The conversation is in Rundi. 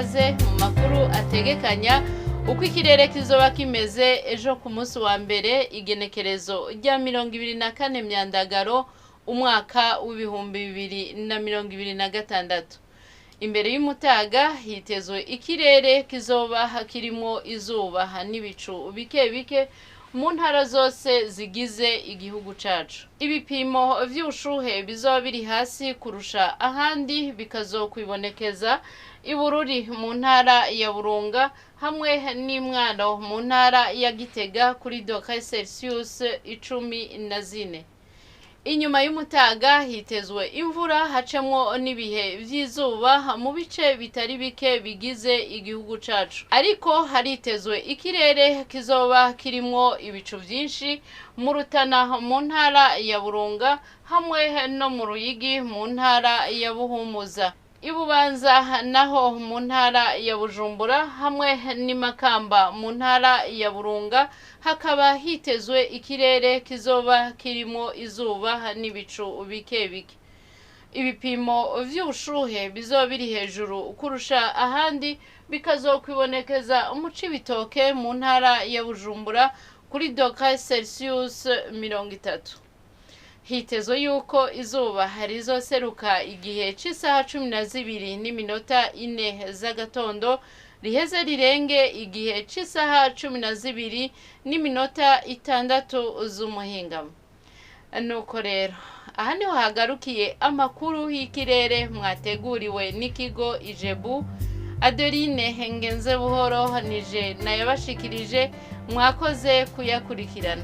ikaze mu makuru ategekanya uko ikirere kizoba kimeze ejo ku munsi wa mbere igenekerezo rya 24 Myandagaro umwaka w'ibihumbi 2026. Imbere y'umutaga hitezwe ikirere kizoba kirimo izuba n'ibicu bike bike mu ntara zose zigize igihugu cacu. Ibipimo vy'ubushuhe bizoba biri hasi kurusha ahandi bikazokwibonekeza i Bururi mu ntara ya Burunga hamwe n'Imwaro mu ntara ya Gitega kuri °C 14. Inyuma y'umutaga hitezwe imvura hacemwo n'ibihe vy'izuba mu bice bitari bike bigize igihugu cacu. Ariko haritezwe ikirere kizoba kirimwo ibicu vyinshi mu Rutana mu ntara ya Burunga hamwe no mu Ruyigi mu ntara ya Buhumuza. Ibubanza naho mu ntara ya Bujumbura hamwe n'Imakamba mu ntara ya Burunga hakaba hitezwe ikirere kizoba kirimo izuba n'ibicu bike bike. Ibipimo vy'ubushuhe bizoba biri hejuru kurusha ahandi bikazokwibonekeza mu Cibitoke mu ntara ya Bujumbura kuri °C 30. Hitezwe yuko izuba rizoseruka igihe c'isaha 12:04 z'agatondo riheze rirenge igihe c'isaha 12:06 z'umuhingamo. Nuko rero aha niho hagarukiye amakuru y'ikirere mwateguriwe n'ikigo Ijebu. Adeline Ngenzebuhoro nije nayabashikirije, mwakoze kuyakurikirana.